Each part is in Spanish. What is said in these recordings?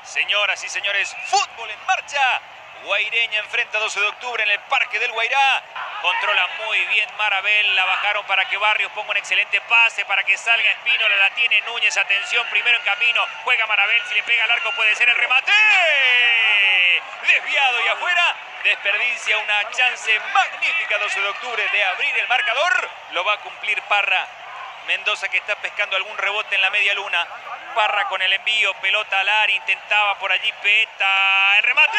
Señoras y señores, fútbol en marcha. Guaireña enfrenta 12 de octubre en el Parque del Guairá. Controla muy bien Marabel. La bajaron para que Barrios ponga un excelente pase para que salga Espínola. La tiene Núñez. Atención, primero en camino. Juega Marabel. Si le pega al arco puede ser el remate. Desviado y afuera. Desperdicia una chance magnífica 12 de octubre de abrir el marcador. Lo va a cumplir Parra. Mendoza que está pescando algún rebote en la media luna. Parra con el envío, pelota al área, intentaba por allí Peta, el remate.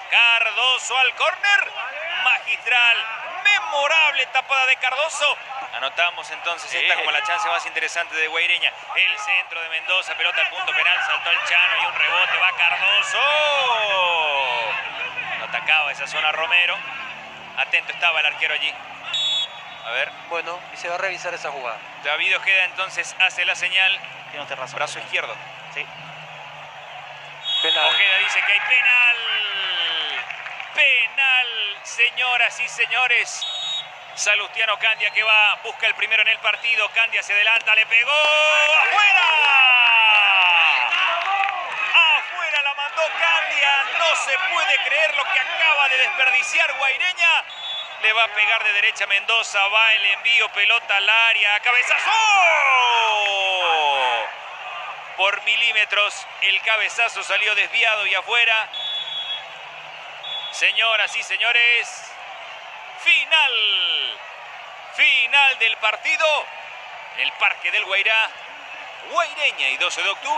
Cardoso al córner, magistral, memorable tapada de Cardoso. Anotamos entonces esta como la chance más interesante de Guaireña. El centro de Mendoza, pelota al punto penal, saltó el Chano y un rebote, va Cardoso. No atacaba esa zona Romero. Atento estaba el arquero allí. A ver. Bueno, y se va a revisar esa jugada. David Ojeda entonces hace la señal. Tiene usted razón. Brazo izquierdo. Sí. Penal. Ojeda dice que hay penal. Penal, señoras y señores. Salustiano Candia que va, busca el primero en el partido. Candia se adelanta, le pegó. ¡Afuera! ¡Afuera la mandó Candia! No se puede creer lo que acaba de desperdiciar Guaireña. Le va a pegar de derecha a Mendoza, va el envío, pelota al área, cabezazo. Por milímetros el cabezazo salió desviado y afuera. Señoras y señores, final del partido en el Parque del Guairá. Guaireña y 12 de octubre.